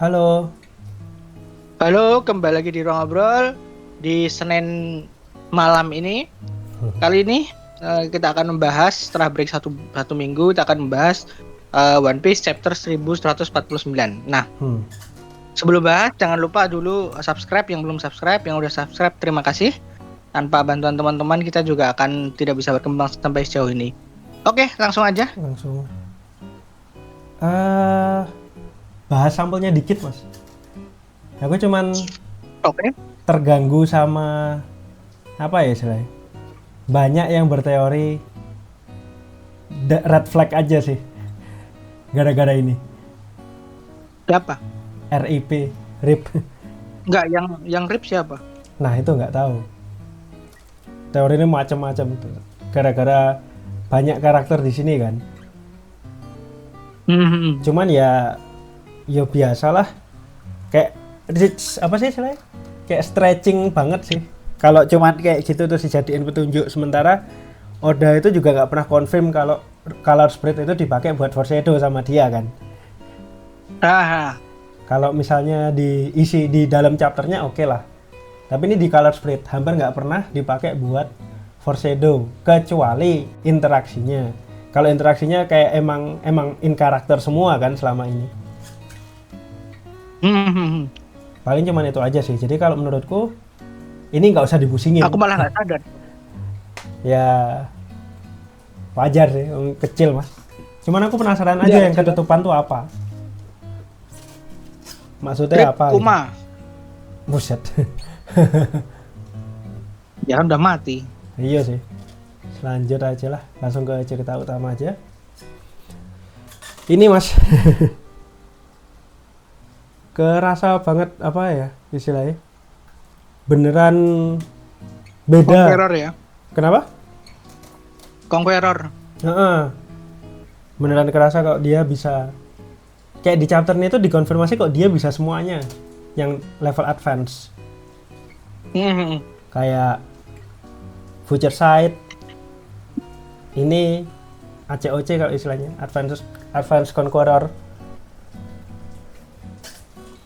Halo. Halo, kembali lagi di Ruang Ngobrol di Senin malam ini. Kali ini kita akan membahas setelah break satu minggu, kita akan membahas One Piece chapter 1149. Nah, Hmm. sebelum bahas jangan lupa dulu subscribe yang belum subscribe, yang udah subscribe terima kasih. Tanpa bantuan teman-teman kita juga akan tidak bisa berkembang sampai sejauh ini. Oke, langsung aja. Langsung. eh Bahas sampelnya dikit, Mas. Aku cuman Oke. terganggu sama apa ya istilahnya? Banyak yang berteori red flag aja sih. Gara-gara ini. Siapa? RIP, RIP. Enggak, yang rip siapa? Nah, itu nggak tahu. Teorinya macam-macam tuh. Gara-gara banyak karakter di sini kan. Cuman ya biasalah. Kayak apa sih istilahnya? Kayak stretching banget sih. Kalau cuman kayak gitu terus dijadiin petunjuk, sementara Oda itu juga nggak pernah confirm kalau color spread itu dipakai buat foreshadow sama dia kan. Ah, Kalau misalnya diisi di dalam chapternya oke lah. Tapi ini di color spread hampir nggak pernah dipakai buat foreshadow kecuali interaksinya. Kalau interaksinya kayak emang in karakter semua kan selama ini. Paling cuman itu aja sih. Jadi kalau menurutku ini nggak usah dipusingin. aku malah nggak sadar. Ya wajar sih, kecil mas. Cuman aku penasaran aja Ya, yang ketutupan tuh apa. Maksudnya Rip apa? Gitu. Kuma. Buset. Ya kan udah mati. Iya sih. Lanjut aja lah, langsung ke cerita utama aja. Ini mas, kerasa banget apa ya istilahnya? Beneran beda. Conqueror ya. Kenapa? Conqueror. Heeh. Beneran kerasa kok dia bisa. Kayak di chapter ini tuh dikonfirmasi kok dia bisa semuanya yang level advance. Kayak Future Sight, ini ACOC kalau istilahnya, Advanced Conqueror.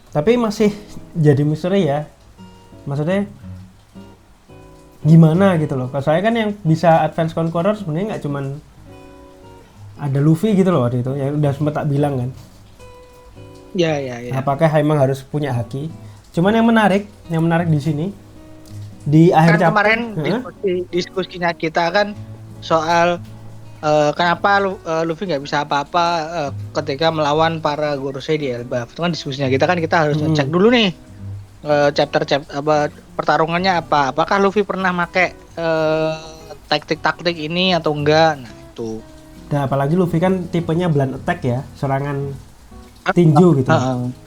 Tapi masih jadi misteri ya. Maksudnya gimana gitu loh. Kalau saya kan yang bisa Advanced Conqueror sebenarnya nggak cuman ada Luffy gitu loh waktu itu, yang udah sempat tak bilang kan. Ya. Apakah emang harus punya haki? Cuman yang menarik di sini di akhir Kan chapter kemarin diskusinya kita kan soal kenapa Luffy nggak bisa apa-apa ketika melawan para Gorosei di Elbaf. Itu kan diskusinya kita harus cek dulu nih chapter apa pertarungannya apa. Apakah Luffy pernah pakai taktik ini atau enggak? Nah, itu. Nah, apalagi Luffy kan tipenya blunt attack ya, serangan tinju gitu.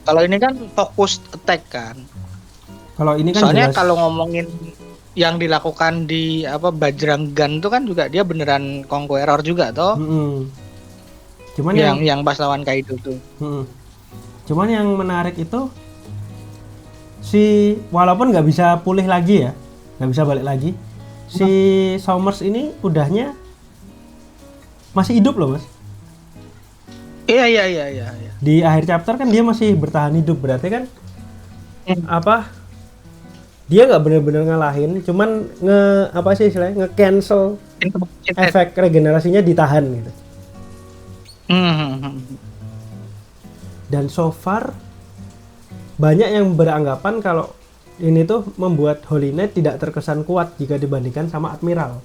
Kalau ini kan fokus attack kan. Kalau ini kan Soalnya jelas, kalau ngomongin yang dilakukan di Bajrang Gun itu kan juga dia beneran conqueror juga toh. Cuman yang pas lawan Kaido tuh. Cuman yang menarik itu si walaupun nggak bisa pulih lagi ya, nggak bisa balik lagi. Si Somers ini udahnya masih hidup loh mas. Iya. Di akhir chapter kan dia masih bertahan hidup, berarti kan apa? Dia nggak benar-benar ngalahin, cuman apa sih istilahnya nge-cancel efek regenerasinya, ditahan gitu. Dan so far banyak yang beranggapan kalau ini tuh membuat Holy Knight tidak terkesan kuat jika dibandingkan sama Admiral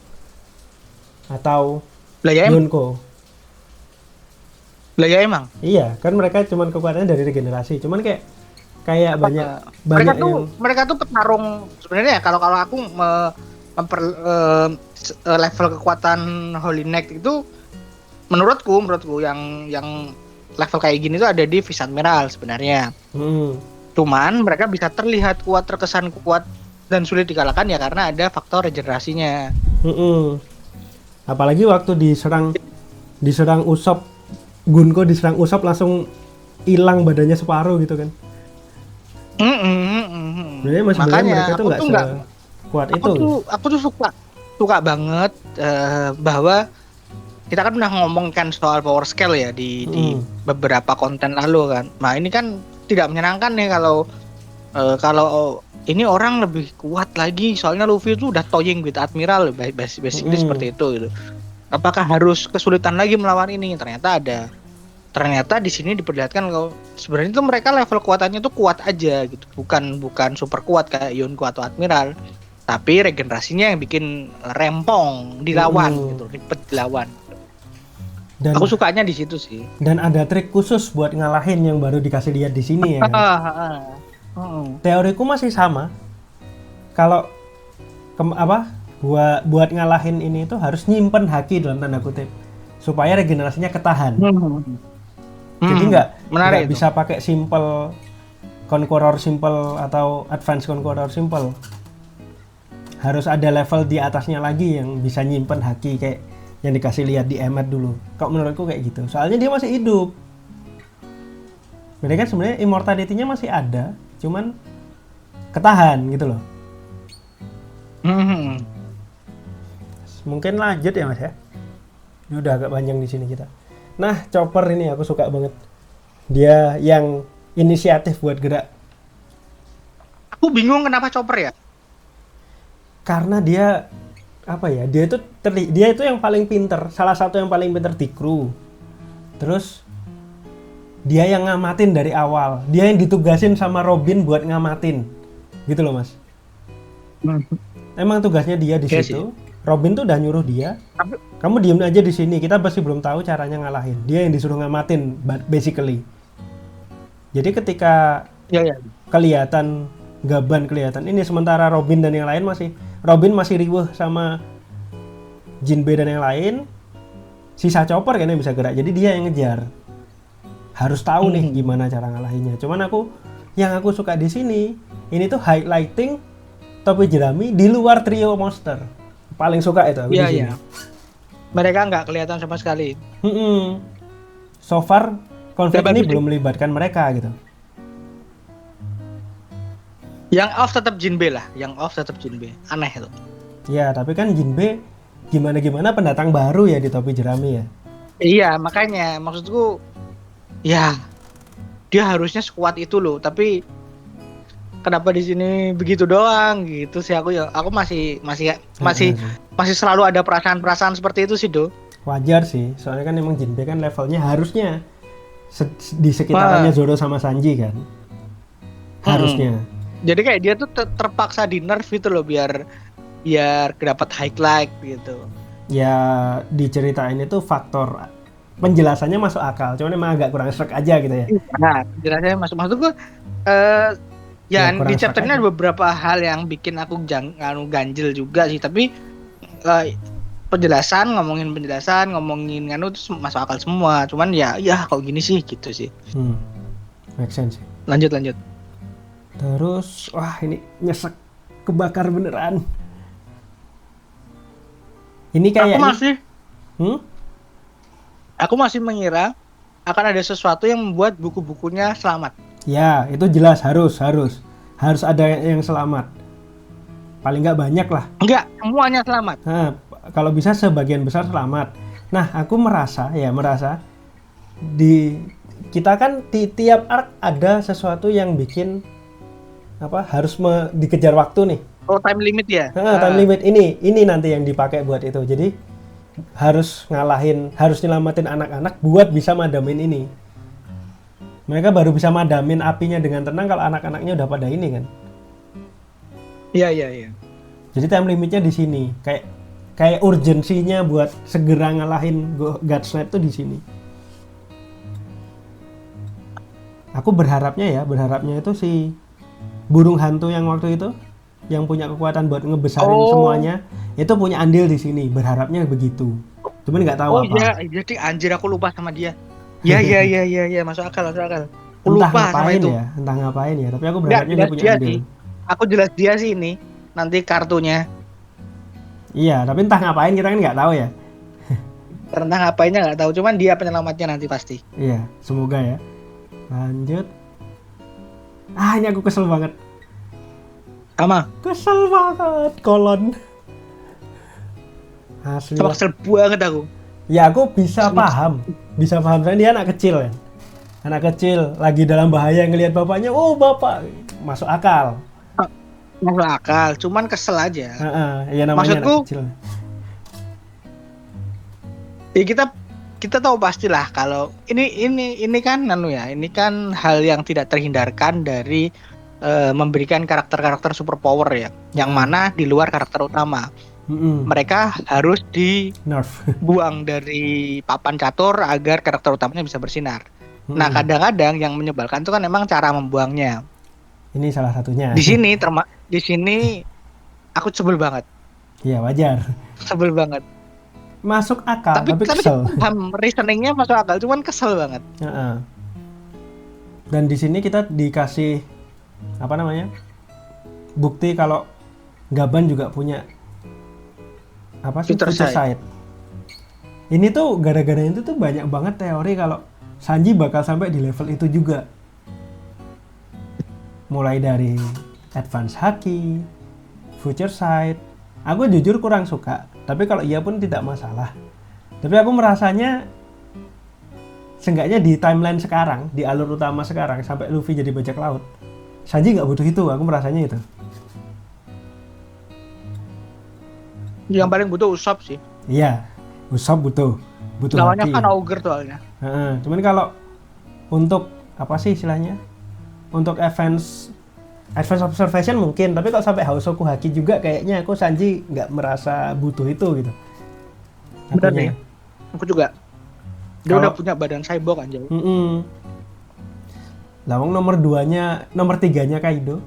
atau Yonko. Lah ya emang. Iya, kan mereka cuman kekuatannya dari regenerasi. Cuman kayak mereka tuh petarung sebenarnya. Kalau aku level kekuatan Holy Knight itu menurutku yang level kayak gini tuh ada di Vice Admiral sebenarnya. Cuman mereka bisa terlihat kuat, terkesan kuat dan sulit dikalahkan ya karena ada faktor regenerasinya. Apalagi waktu diserang Usopp, Gunko diserang Usopp langsung hilang badannya separuh gitu kan. Makanya mereka tuh nggak kuat itu. Aku tuh suka banget bahwa kita kan pernah ngomongkan soal power scale ya di beberapa konten lalu kan. Nah ini kan tidak menyenangkan nih kalau ini orang lebih kuat lagi, soalnya Luffy itu udah toying with Admiral, basically seperti itu gitu. Apakah harus kesulitan lagi melawan ini? Ternyata di sini diperlihatkan kalau sebenarnya itu mereka level kekuatannya tuh kuat aja gitu, bukan super kuat kayak Yonko atau Admiral, tapi regenerasinya yang bikin rempong dilawan gitu, ribet dilawan. Dan aku sukanya di situ sih. Dan ada trik khusus buat ngalahin yang baru dikasih lihat di sini ya kan? Teoriku masih sama. Kalau buat ngalahin ini itu harus nyimpen haki dalam tanda kutip supaya regenerasinya ketahan. Jadi nggak bisa pakai simple Conqueror simple atau Advance Conqueror simple. Harus ada level di atasnya lagi yang bisa nyimpen haki kayak yang dikasih lihat di Emmet dulu. Kok menurutku kayak gitu. Soalnya dia masih hidup. Mereka kan sebenarnya immortality-nya masih ada, cuman ketahan gitu loh. Mungkin lanjut ya Mas ya. Ini udah agak panjang di sini kita. Nah, Chopper ini aku suka banget. Dia yang inisiatif buat gerak. Aku bingung kenapa Chopper ya? Karena dia apa ya? Dia itu yang paling pinter, salah satu yang paling pinter di kru. Terus dia yang ngamatin dari awal. Dia yang ditugasin sama Robin buat ngamatin. Gitu loh, Mas. Emang tugasnya dia di situ. Robin tuh udah nyuruh dia. Kamu diem aja di sini. Kita pasti belum tahu caranya ngalahin. Dia yang disuruh ngamatin basically. Jadi ketika kelihatan Gaban kelihatan ini, sementara Robin dan yang lain Robin masih riweuh sama Jinbe dan yang lain. Sisa Chopper kayaknya bisa gerak. Jadi dia yang ngejar. Harus tahu nih gimana cara ngalahinnya. Cuman yang aku suka di sini, ini tuh highlighting topi jerami di luar trio monster. Paling suka itu aku di sini. Mereka nggak kelihatan sama sekali. So far konflik ini belum melibatkan mereka gitu. Yang off tetap Jinbe lah, aneh itu. Ya, tapi kan Jinbe gimana pendatang baru ya di topi jerami ya. Iya, makanya maksudku ya dia harusnya sekuat itu loh, tapi kenapa di sini begitu doang gitu sih aku masih selalu ada perasaan seperti itu sih, Do. Wajar sih, soalnya kan emang Jinbe kan levelnya harusnya di sekitarannya Zoro sama Sanji kan. Harusnya. Jadi kayak dia tuh terpaksa di nerf gitu loh biar dapat highlight gitu. Ya diceritain itu faktor penjelasannya masuk akal, cuman emang agak kurang srek aja gitu ya. Nah, penjelasannya masuk di chapter ini ada beberapa hal yang bikin aku ganjel juga sih, tapi ngomongin penjelasan itu masuk akal semua. Cuman ya kok gini sih gitu sih. Make sense sih. Lanjut. Terus wah ini nyesek, kebakar beneran. Ini kayak Aku masih mengira akan ada sesuatu yang membuat buku-bukunya selamat. Ya, itu jelas harus ada yang selamat. Paling nggak banyak lah. Enggak, semuanya selamat. Nah, kalau bisa sebagian besar selamat. Nah, aku merasa di kita kan di tiap arc ada sesuatu yang bikin harus dikejar waktu nih. Oh, time limit ya? Time limit ini nanti yang dipakai buat itu. Jadi harus nyelamatin anak-anak buat bisa madamin ini. Mereka baru bisa madamin apinya dengan tenang kalau anak-anaknya udah pada ini kan. Iya. Jadi time limitnya di sini. Kayak urgensinya buat segera ngalahin Godsnipe tuh di sini. Aku berharapnya itu si burung hantu yang waktu itu yang punya kekuatan buat ngebesarin semuanya itu punya andil di sini, berharapnya begitu. Cuman nggak tahu apa. Oh iya, jadi anjir aku lupa sama dia. Iya, masuk akal. Aku lupa sama itu. Entah ngapain ya, tapi aku berharapnya dia punya andil. Aku jelas dia sih ini nanti kartunya. Iya, tapi entah ngapain kita kan nggak tahu ya. Entah ngapainnya nggak tahu, cuman dia penyelamatnya nanti pasti. Iya, semoga ya. Lanjut. Ini aku kesel banget. Kesel banget, kolon. Asli. Kesel banget aku. Ya aku bisa paham soalnya dia anak kecil ya. Anak kecil lagi dalam bahaya ngelihat bapaknya, oh bapak, masuk akal. Masuk akal, cuman kesel aja. Ya namanya Maksudku, anak kecil. ya kita tahu pastilah kalau ini kan ini kan hal yang tidak terhindarkan dari memberikan karakter-karakter superpower ya, yang mana di luar karakter utama. Mereka harus nerf dibuang dari papan catur agar karakter utamanya bisa bersinar. Nah, kadang-kadang yang menyebalkan itu kan memang cara membuangnya. Ini salah satunya. Di sini aku sebel banget. Iya, wajar. Sebel banget. Masuk akal, tapi kesel. Reasoningnya masuk akal, cuman kesel banget. Dan di sini kita dikasih apa namanya? Bukti kalau Gaban juga punya apa sih, future sight. Ini tuh gara-gara itu tuh banyak banget teori kalau Sanji bakal sampai di level itu juga. Mulai dari advance haki, future sight. Aku jujur kurang suka, tapi kalau iya pun tidak masalah. Tapi aku merasanya seenggaknya di timeline sekarang, di alur utama sekarang sampai Luffy jadi bajak laut, Sanji nggak butuh itu. Aku merasanya itu. Yang paling butuh Usopp sih. Iya, Usopp butuh lawannya haki. kan Ogre soalnya. Cuman kalau untuk apa sih istilahnya, untuk advance observation mungkin, tapi kalau sampai Hausoku haki juga kayaknya aku Sanji nggak merasa butuh itu gitu. Benar nih, aku juga. Dia udah punya badan cyborg aja. Lawang nomor 3-nya Kaido,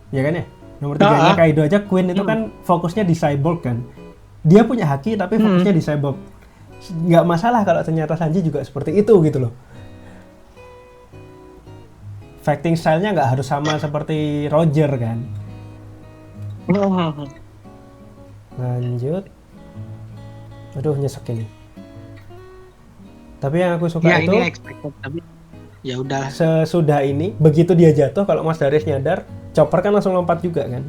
ya kan ya? Nomor 3-nya Kaido aja, Queen itu kan fokusnya di cyborg kan. Dia punya haki tapi fokusnya di cyborg. Nggak masalah kalau ternyata Sanji juga seperti itu gitu loh. Fighting style-nya nggak harus sama seperti Roger kan. Lanjut. Aduh, nyesek ini. Tapi yang aku suka ya, itu ini expected, tapi ya udah. Sesudah ini, begitu dia jatuh, kalau Mas Daris nyadar, Chopper kan langsung lompat juga kan.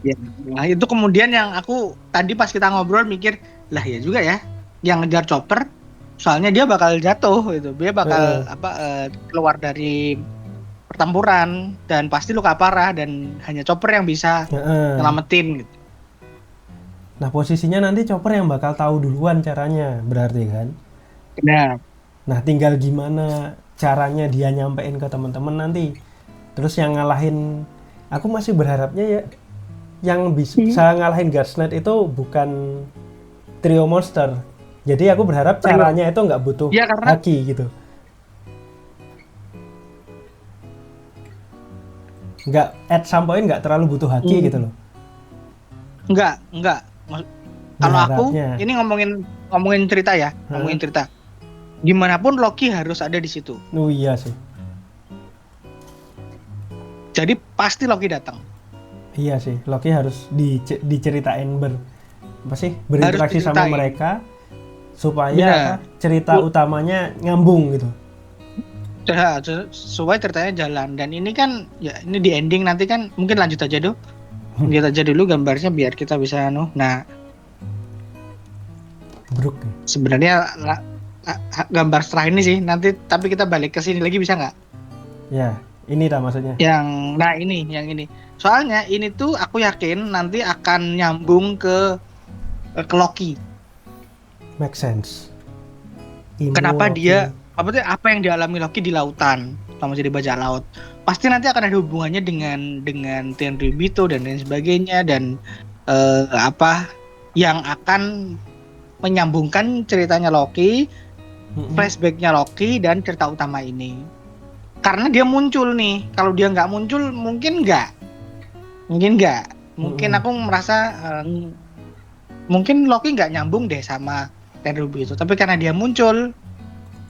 Ya, nah itu kemudian yang aku tadi pas kita ngobrol mikir, lah ya juga ya, yang ngejar Chopper, soalnya dia bakal jatuh gitu, dia bakal keluar dari pertempuran dan pasti luka parah dan hanya Chopper yang bisa nyelamatin gitu. Nah, posisinya nanti Chopper yang bakal tahu duluan caranya, berarti kan. Benar. Nah, tinggal gimana caranya dia nyampein ke teman-teman nanti. Terus yang ngalahin, aku masih berharapnya ya yang bisa ngalahin Guards Knight itu bukan trio monster. Jadi aku berharap caranya itu nggak butuh haki gitu. Nggak, at some point nggak terlalu butuh haki gitu loh. Enggak. Kalau aku ini ngomongin cerita ya, ngomongin cerita. Gimana pun Loki harus ada di situ. Oh iya sih. Jadi pasti Loki datang. Iya sih, Loki harus diceritain berinteraksi sama mereka supaya cerita utamanya nyambung gitu. Supaya ceritanya jalan. Dan ini kan ya ini di ending nanti kan mungkin lanjut aja dulu gambarnya biar kita bisa Nah, Brook. Sebenarnya gambar setelah ini sih nanti, tapi kita balik ke sini lagi bisa nggak? Ya, ini dah maksudnya. Yang ini. Soalnya ini tuh aku yakin nanti akan nyambung ke Loki. Make sense. Kenapa Loki. Apa yang dialami Loki di lautan sama jadi bajak laut? Pasti nanti akan ada hubungannya dengan Tenryubito dan lain sebagainya, dan apa yang akan menyambungkan ceritanya Loki, flashbacknya Loki dan cerita utama ini. Karena dia muncul nih. Kalau dia nggak muncul mungkin nggak. Mungkin aku merasa mungkin Loki nggak nyambung deh sama Tenryubito. Tapi karena dia muncul,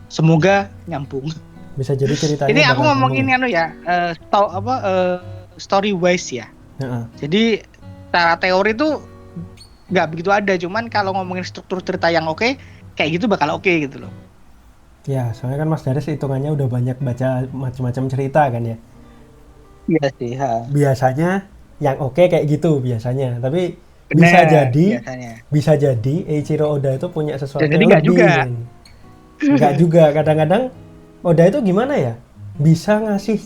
semoga nyambung. Bisa jadi ceritanya. Ini aku ngomongin story wise ya. Jadi secara teori tuh nggak begitu ada, cuman kalau ngomongin struktur cerita yang oke, kayak gitu bakal oke gitu loh. Ya, soalnya kan Mas Daris hitungannya udah banyak baca macam-macam cerita kan ya. Iya sih. Biasanya yang oke kayak gitu biasanya, tapi bener, bisa jadi Eiichiro Oda itu punya sesuatu yang lebih. Enggak juga. Enggak juga, kadang-kadang Oda itu gimana ya? Bisa ngasih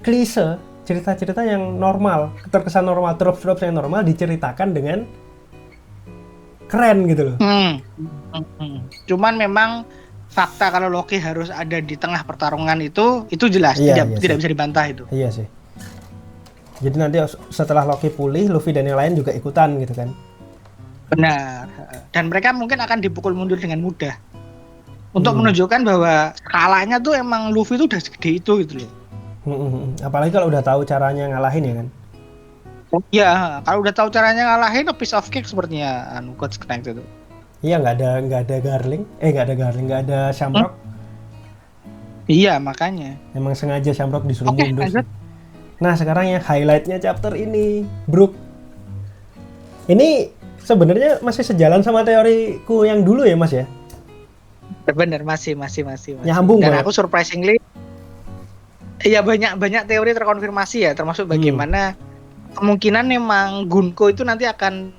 klise cerita-cerita yang normal, terkesan normal, tropes-tropes yang normal diceritakan dengan keren gitu loh. Cuman memang fakta kalau Loki harus ada di tengah pertarungan itu jelas, Iya tidak sih. bisa dibantah itu. Iya sih. Jadi nanti setelah Loki pulih, Luffy dan yang lain juga ikutan gitu kan. Benar. Dan mereka mungkin akan dipukul mundur dengan mudah. Untuk menunjukkan bahwa skalanya tuh emang Luffy tuh udah segede itu gitu loh. Apalagi kalau udah tahu caranya ngalahin ya kan. Iya, kalau udah tahu caranya ngalahin a piece of cake sepertinya Coach Knight itu. Iya, nggak ada Garling, nggak ada Shamrock. Iya, makanya. Emang sengaja Shamrock disuruh Oke, mundur lanjut. sih. Nah, sekarang yang highlightnya chapter ini, Brook. Ini sebenarnya masih sejalan sama teoriku yang dulu ya, Mas ya? Bener, masih. Nyambung Dan banget. aku surprisingly, iya banyak teori terkonfirmasi ya, termasuk bagaimana kemungkinan memang Gunko itu nanti akan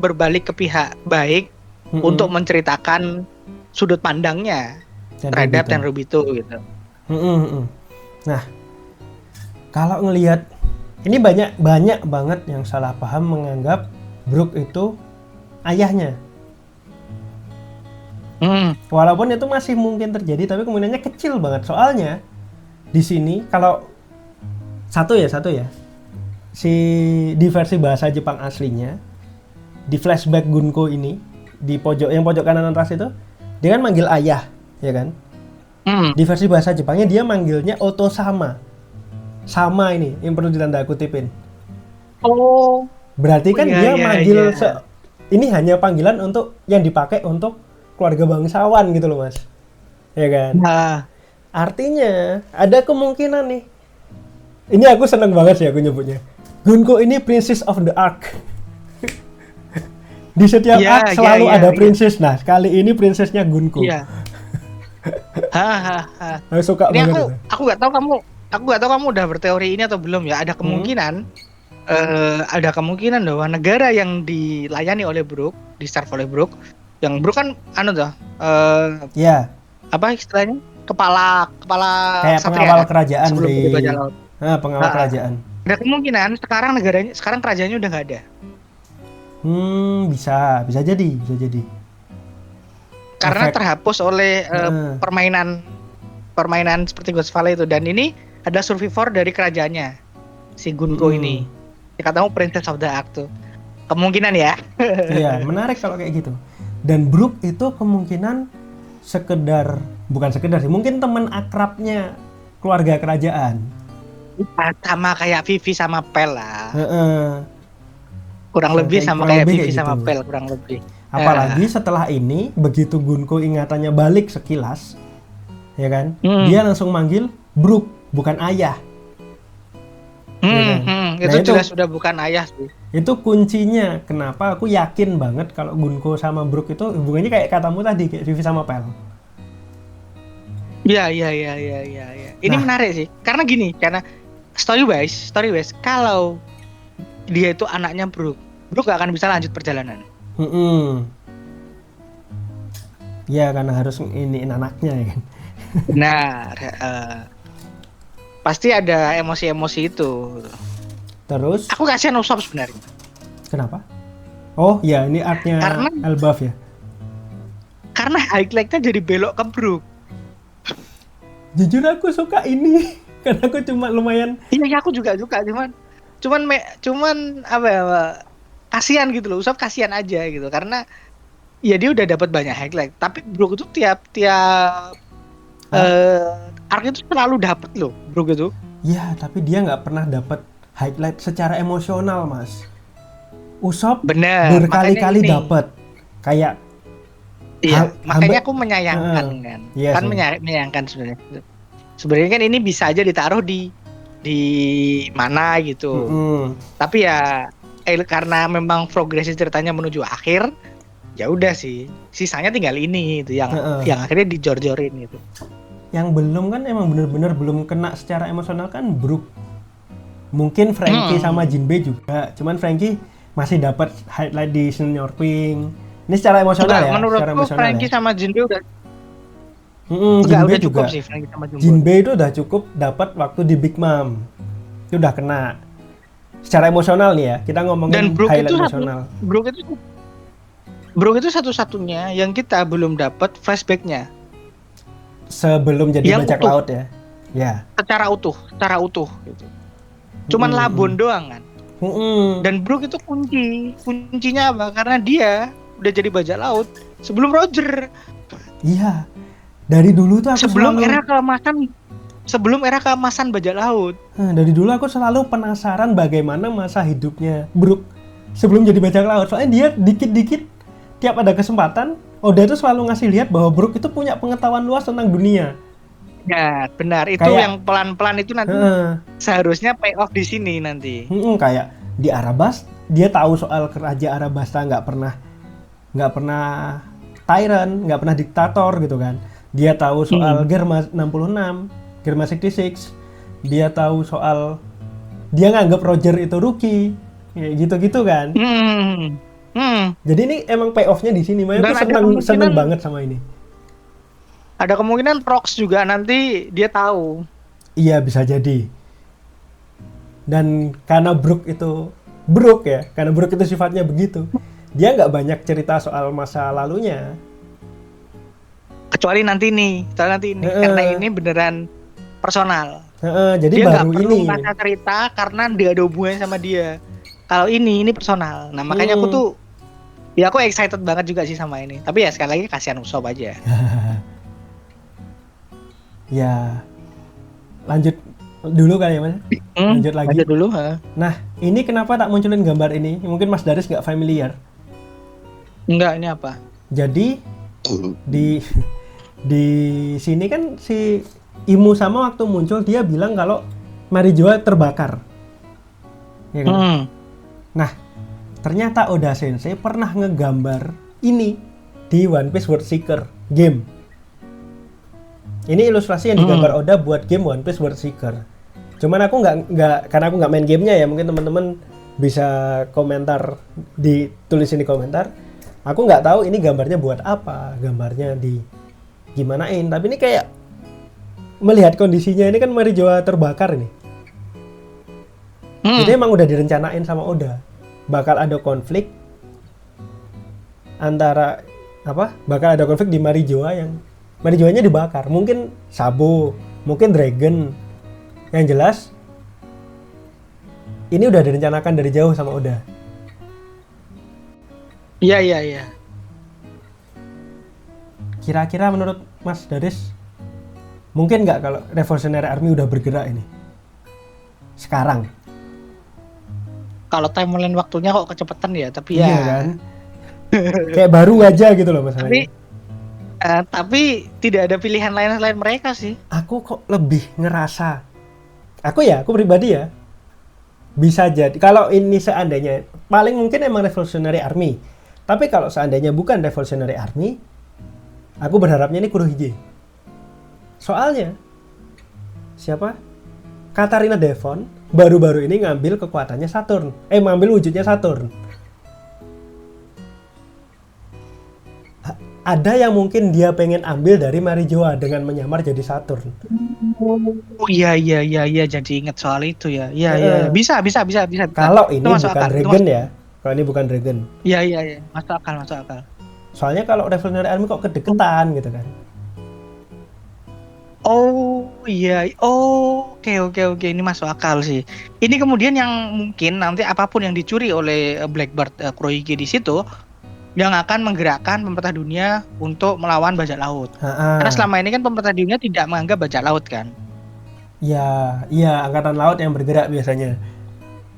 berbalik ke pihak baik untuk menceritakan sudut pandangnya terhadap Tenryubito gitu. Nah, kalau ngelihat ini banyak banget yang salah paham menganggap Brook itu ayahnya. Walaupun itu masih mungkin terjadi, tapi kemungkinannya kecil banget. Soalnya di sini kalau satu ya, di versi bahasa Jepang aslinya, di flashback Gunko ini di pojok kanan atas itu, dia kan manggil ayah, ya kan? Di versi bahasa Jepangnya dia manggilnya Otosama. Sama ini yang perlu ditanda kutipin. Oh. Berarti kan dia manggil ini hanya panggilan untuk yang dipakai untuk keluarga bangsawan gitu loh, Mas. Ya kan? Nah. Artinya ada kemungkinan nih. Ini aku seneng banget sih aku nyebutnya. Gunko ini Princess of the Ark. Di setiap arc selalu ada princess. Nah, kali ini princessnya Gunko. Iya. Aku suka ini banget. Aku nggak tahu kamu udah berteori ini atau belum ya. Ada kemungkinan bahwa negara yang dilayani oleh Brook, di-serve oleh Brook, yang Brook kan apa istilahnya? Kepala kayak pengawal kerajaan di bajak laut. Pengawal kerajaan. Ada kemungkinan sekarang kerajaannya udah nggak ada. Bisa jadi. Karena terhapus oleh permainan seperti Ghost Valley itu, dan ini ada survivor dari kerajaannya si Gunko ini. Katamu Princess of the Ark tuh. Kemungkinan ya. Iya, menarik kalau kayak gitu. Dan Brook itu kemungkinan bukan sekedar sih, mungkin teman akrabnya keluarga kerajaan. Sama kayak Vivi sama Pel lah. Kurang lebih sama kayak Vivi sama gitu. Pel kurang lebih. Apalagi setelah ini begitu Gunko ingatannya balik sekilas, ya kan? Dia langsung manggil Brook, bukan ayah. Itu jelas sudah bukan ayah sih. Itu kuncinya kenapa aku yakin banget kalau Gunko sama Brook itu hubungannya kayak katamu tadi, kayak Vivi sama Pel. Iya. Ini menarik sih. Karena story wise kalau dia itu anaknya Brook gak akan bisa lanjut perjalanan. Ya karena harus iniin anaknya ya kan. Benar. Pasti ada emosi-emosi itu. Terus? Aku kasihan Usopp sebenarnya. Kenapa? Oh ya, ini artnya Elbaf ya. Karena highlight-nya jadi belok ke Brook. Jujur aku suka ini. Karena aku cuma lumayan. Iya, aku juga suka. Cuman apa ya? Kasihan gitu loh. Usopp kasihan aja gitu. Karena ya dia udah dapat banyak highlight. Tapi Brook itu tiap arc itu selalu dapat loh Brook itu. Ya, tapi dia nggak pernah dapat highlight secara emosional, Mas. Usopp berkali-kali dapat. Kayak makanya aku menyayangkan kan. Iya, kan menyayangkan sebenarnya. Sebenarnya kan ini bisa aja ditaruh di mana gitu. Tapi ya karena memang progresi ceritanya menuju akhir, ya udah sih. Sisanya tinggal ini itu yang akhirnya dijor-jorin gitu. Yang belum kan emang bener-bener belum kena secara emosional kan Brook. Mungkin Franky sama Jinbei juga. Cuman Franky masih dapat highlight di Senior Pink. Ini secara emosional ya. Menurutku Franky sama Jinbei udah. Enggak, Jinbei udah cukup juga. sih Frankie sama Jumbo. Jinbei itu udah cukup dapat waktu di Big Mom. Itu udah kena. Secara emosional nih ya, kita Dan ngomongin highlight emosional. Brook itu satu-satunya yang kita belum dapat flashbacknya Sebelum jadi yang bajak utuh, laut ya. Ya. secara utuh gitu. Cuman Labon doang kan. Dan Brook itu kuncinya apa? Karena dia udah jadi bajak laut sebelum Roger. Iya. Dari dulu tuh aku Sebelum selalu era keemasan bajak laut. dari dulu aku selalu penasaran bagaimana masa hidupnya Brook sebelum jadi bajak laut. Soalnya dia dikit-dikit tiap ada kesempatan, Oda itu selalu ngasih lihat bahwa Brook itu punya pengetahuan luas tentang dunia. Ya, benar. Itu Kayak- yang pelan-pelan itu nanti seharusnya pay off di sini nanti. Kayak di Arabas dia tahu soal Raja Arabasta nggak pernah tyrant, nggak pernah diktator gitu kan. Dia tahu soal Germa 66, Germa 66. Dia tahu soal dia nganggap Roger itu rookie, kayak gitu-gitu kan. Jadi ini emang payoff-nya di sini. Makanya aku seneng banget sama ini. Ada kemungkinan Prox juga nanti dia tahu. Iya, bisa jadi. Dan karena Brook itu sifatnya begitu, dia nggak banyak cerita soal masa lalunya. Kecuali nanti nih, karena ini beneran personal. Jadi dia baru nggak perlu ini. masa cerita karena dia ada hubungannya sama dia. Kalau ini personal. Nah makanya aku tuh, ya aku excited banget juga sih sama ini. Tapi ya sekali lagi kasihan Usopp aja. Ya, lanjut dulu kali ya Mas. Lanjut lagi. Lanjut dulu. Nah, ini kenapa tak munculin gambar ini? Mungkin Mas Daris nggak familiar. Enggak, ini apa? Jadi di sini kan si Imu sama waktu muncul dia bilang kalau Marijoa terbakar. Ya kan? Nah, ternyata Oda Sensei pernah ngegambar ini di One Piece World Seeker game. Ini ilustrasi yang digambar Oda buat game One Piece World Seeker. Cuman aku nggak karena aku nggak main gamenya ya, mungkin teman-teman bisa komentar, ditulisin di komentar. Aku nggak tahu ini gambarnya buat apa, gambarnya di gimanain. Tapi ini kayak melihat kondisinya ini kan Marijoa terbakar ini. Jadi emang udah direncanain sama Oda, bakal ada konflik antara bakal ada konflik di Marijoa yang Marijoanya dibakar. Mungkin Sabo, mungkin Dragon. Yang jelas ini udah direncanakan dari jauh sama Oda. Iya. Kira-kira menurut Mas Daris mungkin nggak kalau Revolutionary Army udah bergerak ini sekarang? Kalau timeline waktunya kok kecepatan ya, tapi iya ya kan? Kayak baru aja gitu loh masalahnya. Tapi tidak ada pilihan lain selain mereka sih. Aku kok lebih ngerasa, aku pribadi ya, bisa jadi kalau ini seandainya, paling mungkin emang Revolutionary Army. Tapi kalau seandainya bukan Revolutionary Army, aku berharapnya ini Kurohige. Soalnya siapa? Katarina Devon baru-baru ini ngambil kekuatannya Saturn. Ngambil wujudnya Saturn. Ada yang mungkin dia pengen ambil dari Marijoa dengan menyamar jadi Saturn. Oh iya, jadi inget soal itu ya. Iya. Bisa. Kalau ini bukan Dragon ya. Kalau ini bukan Dragon. Iya. Masuk akal. Soalnya kalau Revolutionary Army kok kedeketan gitu kan. Oh iya. Oke. Ini masuk akal sih. Ini kemudian yang mungkin nanti apapun yang dicuri oleh Blackbird Kurohige di situ yang akan menggerakkan pemerintah dunia untuk melawan bajak laut. Karena selama ini kan pemerintah dunia tidak menganggap bajak laut kan. Iya, angkatan laut yang bergerak biasanya.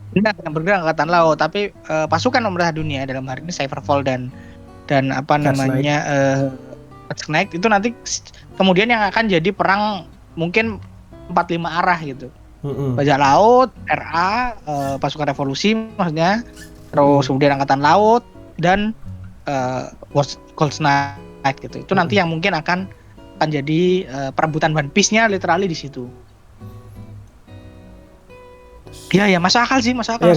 Benar, yang bergerak angkatan laut, tapi pasukan pemerintah dunia dalam hari ini Cyberfall dan apa namanya Catch Knight itu nanti kemudian yang akan jadi perang mungkin 4-5 arah gitu. Bajak laut, RA, pasukan revolusi maksudnya, terus kemudian angkatan laut dan Gold Knight gitu. Itu nanti yang mungkin akan jadi perebutan One Piece-nya literally di situ. Iya, masuk akal sih, masuk akal.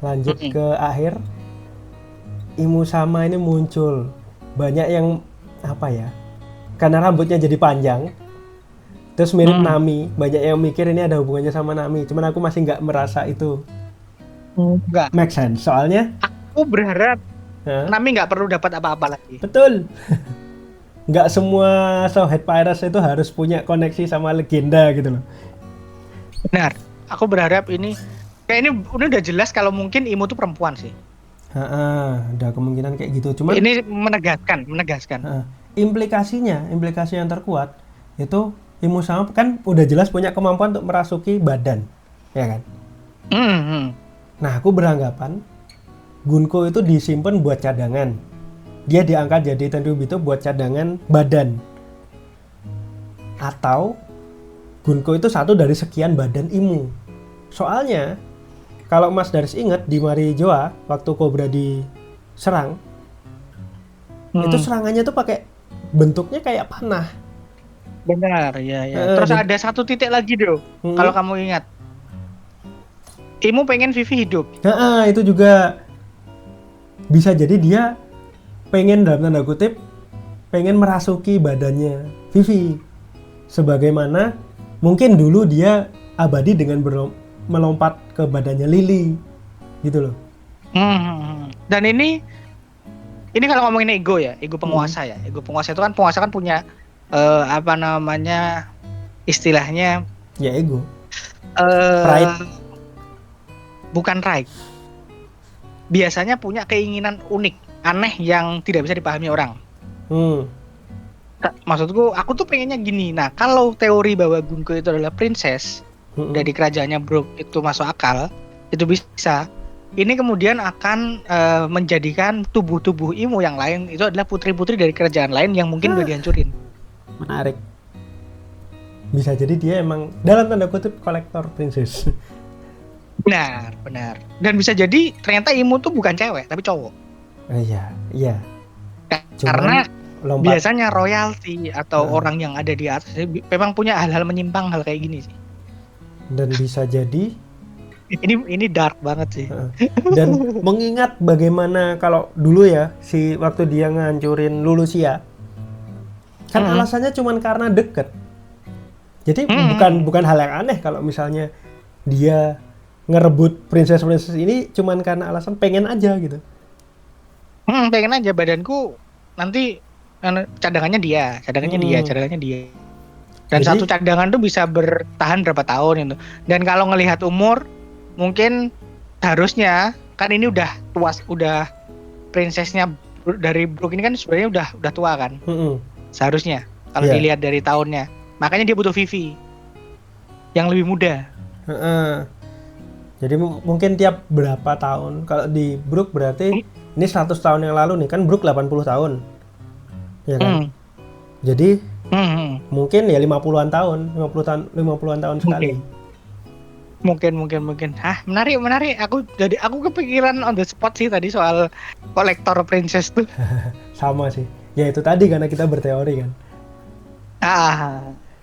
Lanjut ke akhir. Imu sama ini muncul. Banyak yang karena rambutnya jadi panjang. Terus mirip Hmm. Nami. Banyak yang mikir ini ada hubungannya sama Nami. Cuman aku masih nggak merasa itu Enggak. make sense. Soalnya, Aku berharap hah? Nami nggak perlu dapat apa-apa lagi. Betul. Nggak semua Soulhead Pirates itu harus punya koneksi sama legenda gitu loh. Benar. Aku berharap ini kayak ini udah jelas kalau mungkin Imo tuh perempuan sih. Ada kemungkinan kayak gitu. Cuman Ini menegaskan. implikasi yang terkuat itu Imu sama kan udah jelas punya kemampuan untuk merasuki badan, ya kan? Hmm. Nah, aku beranggapan Gunko itu disimpan buat cadangan. Dia diangkat jadi Tenryubito buat cadangan badan. Atau Gunko itu satu dari sekian badan Imu. Soalnya kalau Mas Daris ingat di Marijoa waktu Cobra diserang, itu serangannya tuh pakai bentuknya kayak panah. Benar, ya. Terus ada satu titik lagi Bro. Kalau kamu ingat. Imo pengen Vivi hidup. Itu juga bisa jadi dia pengen dalam tanda kutip pengen merasuki badannya Vivi. Sebagaimana mungkin dulu dia abadi dengan melompat ke badannya Lily. Gitu loh. Dan ini kalau ngomongin ego ya, ego penguasa ya. Ego penguasa itu kan penguasa kan punya apa namanya istilahnya Ya ego. Pride. Bukan pride. Biasanya punya keinginan unik, aneh yang tidak bisa dipahami orang. Maksudku, aku tuh pengennya gini. Nah, kalau teori bahwa Gunko itu adalah princess dari kerajaannya Brook itu masuk akal, itu bisa. Ini kemudian akan menjadikan tubuh-tubuh Imo yang lain itu adalah putri-putri dari kerajaan lain yang mungkin udah dihancurin. Menarik. Bisa jadi dia emang dalam tanda kutip kolektor princess. Benar. Dan bisa jadi ternyata Imo tuh bukan cewek tapi cowok. Iya. Karena lompat. biasanya royalty atau orang yang ada di atas memang punya hal-hal menyimpang hal kayak gini sih. Dan bisa jadi ini dark banget sih. Dan mengingat bagaimana kalau dulu ya si waktu dia ngancurin Lulusia kan alasannya cuma karena deket. Jadi bukan hal yang aneh kalau misalnya dia ngerebut princess ini cuma karena alasan pengen aja gitu. Pengen aja badanku nanti cadangannya dia. Dan jadi, satu cadangan tuh bisa bertahan berapa tahun itu. Dan kalau ngelihat umur mungkin harusnya kan ini udah princessnya dari Brook ini kan sebenarnya udah tua kan. Seharusnya kalau dilihat dari tahunnya. Makanya dia butuh Vivi yang lebih muda. Jadi mungkin tiap berapa tahun. Kalau di Brook berarti ini 100 tahun yang lalu nih kan Brook 80 tahun. Ya kan? Jadi mungkin ya 50-an tahun sekali. Mungkin. Menarik. Aku kepikiran on the spot sih tadi soal kolektor princess tuh. Sama sih. Ya itu tadi karena kita berteori kan.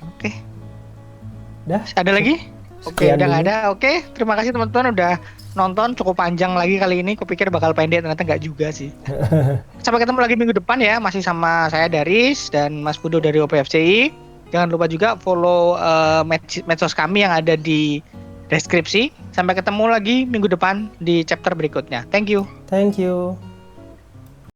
Oke. Dah. Ada lagi? Oke, udah nggak ada. Oke, terima kasih teman-teman udah nonton. Cukup panjang lagi kali ini. Kupikir bakal pendek, ternyata nggak juga sih. Sampai ketemu lagi minggu depan ya. Masih sama saya Daris dan Mas Budo dari OPFCI. Jangan lupa juga follow medsos kami yang ada di deskripsi. Sampai ketemu lagi minggu depan di chapter berikutnya. Thank you.